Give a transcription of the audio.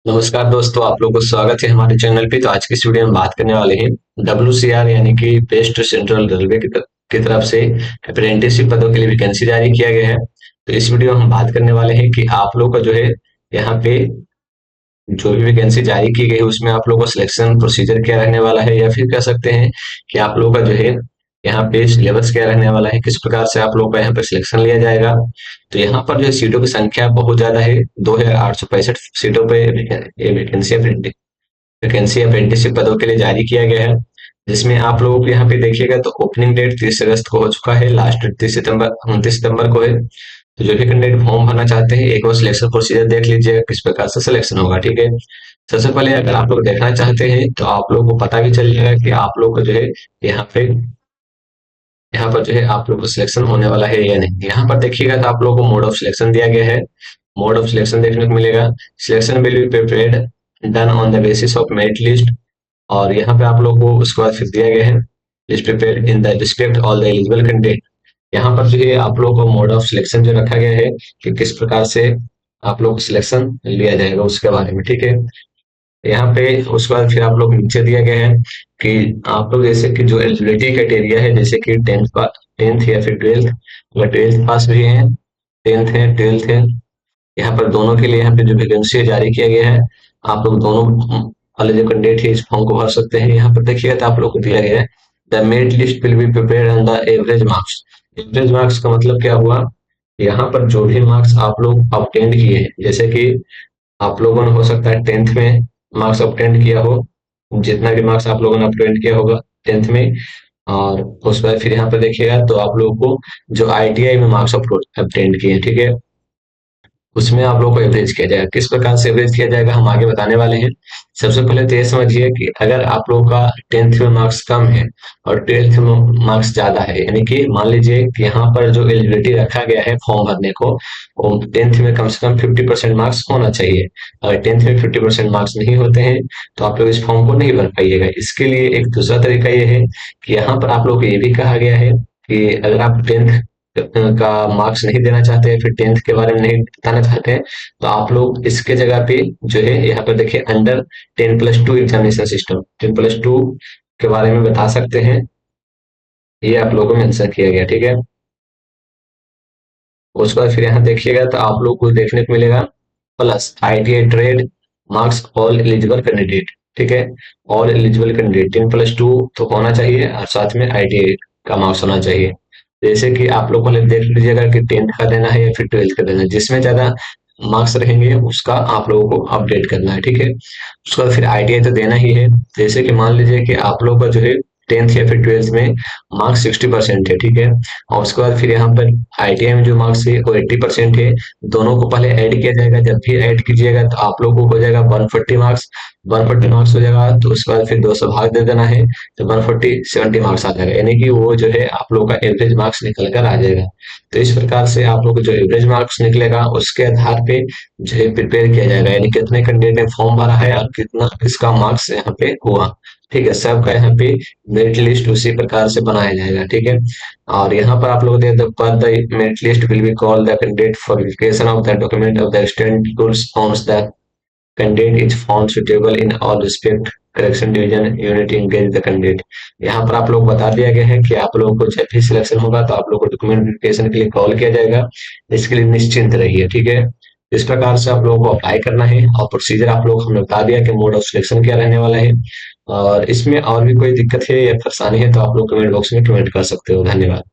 नमस्कार दोस्तों, आप लोगों को स्वागत है हमारे चैनल पे। तो आज की इस वीडियो में बात करने वाले हैं WCR यानी कि वेस्ट सेंट्रल रेलवे की तरफ से अप्रेंटिसशिप पदों के लिए वैकेंसी जारी किया गया है। तो इस वीडियो में हम बात करने वाले हैं कि आप लोग का जो है यहाँ पे जो भी वैकेंसी जारी की गई है उसमें आप लोगों का सिलेक्शन प्रोसीजर क्या रहने वाला है, या फिर कह सकते हैं कि आप लोगों का जो है यहाँ पे सिलेबस क्या रहने वाला है, किस प्रकार से आप लोगों का यहाँ पे सिलेक्शन लिया जाएगा। तो यहाँ पर जो है सीटों की संख्या बहुत ज्यादा है। 2865 सीटों पे ये वैकेंसी अप्रेंटिसशिप पदों के लिए जारी किया गया है, जिसमें आप लोगों को यहाँ पे देखिएगा तो ओपनिंग डेट 30 अगस्त को हो चुका है, लास्ट डेट 29 सितंबर को है। तो जो भी कैंडिडेट फॉर्म भरना चाहते हैं एक बार सिलेक्शन प्रोसीजर देख लीजिएगा किस प्रकार से सिलेक्शन होगा। ठीक है, सबसे पहले अगर आप लोग देखना चाहते हैं तो आप लोग को पता भी चल जाएगा कि आप लोग को जो है यहाँ पे यहाँ पर जो है आप लोग को सिलेक्शन होने वाला है या नहीं। यहाँ पर देखिएगा तो आप लोग को मोड ऑफ सिलेक्शन दिया गया है। मोड ऑफ सिलेक्शन देखने को मिलेगा, selection will be prepared done on the basis of merit list. और यहाँ पे आप लोग को उसके बाद फिर दिया गया है list prepared in the respect all the eligible candidate. यहाँ पर जो है आप लोग को मोड ऑफ सिलेक्शन जो रखा गया है कि किस प्रकार से आप लोग को सिलेक्शन लिया जाएगा उसके बारे में। ठीक है, यहाँ पे उसके बाद फिर आप लोग नीचे दिया गया है कि आप लोग जैसे कि जो एलिजिबिलिटी क्राइटेरिया है, जैसे कि टेंथ या फिर ट्वेल्थ, अगर ट्वेल्थ पास भी है, टेंथ है, ट्वेल्थ है, यहाँ पर दोनों के लिए यहाँ पे जो वैकेंसी जारी किया गया है, आप लोग दोनों वाले जो कैंडिडेट है इस फॉर्म को भर सकते हैं। यहाँ पर देखिएगा तो आप लोग को दिया गया है the merit list will be prepared on the average marks. Average marks का मतलब क्या हुआ, यहाँ पर जो भी मार्क्स आप लोग ऑब्टेंड किए हैं, जैसे कि आप लोगों ने हो सकता है टेंथ में मार्क्स ऑब्टेंड किया हो, जितना भी मार्क्स आप लोगों ने ऑब्टेंड किया होगा टेंथ में, और उस पर फिर यहाँ पे देखिएगा तो आप लोगों को जो ITI में मार्क्स ऑब्टेंड किए हैं, ठीक है, उसमें आप लोगों को एवरेज किया जाएगा। किस प्रकार से एवरेज किया जाएगा हम आगे बताने वाले हैं। सबसे पहले तो ये समझिए कि अगर आप लोगों का टेंथ में मार्क्स कम है और ट्वेल्थ में मार्क्स ज्यादा है, यानी कि मान लीजिए कि यहाँ पर जो एलिजिबिलिटी रखा गया है फॉर्म भरने को, वो टेंथ में कम से कम 50% मार्क्स होना चाहिए। अगर टेंथ में 50% मार्क्स नहीं होते हैं तो आप लोग इस फॉर्म को नहीं भर पाइएगा। इसके लिए एक दूसरा तरीका ये है कि यहाँ पर आप लोग को ये भी कहा गया है कि अगर आप टेंथ का मार्क्स नहीं देना चाहते हैं, फिर टेंथ के बारे में नहीं बताना चाहते हैं, तो आप लोग इसके जगह पे जो है यहाँ पर देखिए अंडर 10+2 एग्जामिनेशन सिस्टम, 10+2 के बारे में बता सकते हैं, ये आप लोगों को मेंशन किया गया। ठीक है, उसके बाद फिर यहाँ देखिएगा तो आप लोग को देखने को मिलेगा plus ITI trade marks all eligible candidate. ठीक है, ऑल एलिजिबल कैंडिडेट 10+2 तो होना चाहिए और साथ में ITI का मार्क्स होना चाहिए। जैसे कि आप लोग पहले देख लीजिएगा कि टेंथ का देना है या फिर ट्वेल्थ का देना है, जिसमें ज्यादा मार्क्स रहेंगे उसका आप लोगों को अपडेट करना है। ठीक है, उसके बाद फिर ITI तो देना ही है। जैसे कि मान लीजिए कि आप लोग का जो है टेंथ या फिर ट्वेल्थ में मार्क्स 60% है, ठीक है, और उसके बाद फिर यहाँ पर ITI में जो मार्क्स है वो 80% है। दोनों को पहले ऐड किया जाएगा, जब भी ऐड कीजिएगा तो आप लोग को हो जाएगा 140 मार्क्स। 140 मार्क्स हो जाएगा तो उसके बाद फिर 200 भाग दे देना है, तो 140 70 मार्क्स आ जाएगा, यानी कि वो जो है आप लोग का एवरेज मार्क्स निकल कर आ जाएगा। तो इस प्रकार से आप लोग को जो एवरेज मार्क्स निकलेगा उसके आधार पे जो है प्रिपेयर किया जाएगा, यानी कितने कैंडिडेट ने फॉर्म भरा है और कितना किसका मार्क्स यहाँ पे हुआ। ठीक है, सबका यहाँ पे मेरिट लिस्ट उसी प्रकार से बनाया जाएगा। ठीक है, और यहाँ पर आप लोग दे the per the merit list will be call the candidate for verification of the document of the student rules on the candidate is found suitable in all respect correction division unit engage the candidate. यहाँ पर आप लोग बता दिया गया है कि आप लोगों को जब भी सिलेक्शन होगा तो आप लोग को डॉक्यूमेंट वेरिफिकेशन के लिए कॉल किया जाएगा, इसके लिए निश्चिंत रहिए। ठीक है, इस प्रकार से आप लोगों को अप्लाई करना है और प्रोसीजर आप लोग हमने बता दिया कि मोड ऑफ सिलेक्शन क्या रहने वाला है। और इसमें और भी कोई दिक्कत है या परेशानी है तो आप लोग कमेंट बॉक्स में कमेंट कर सकते हो। धन्यवाद।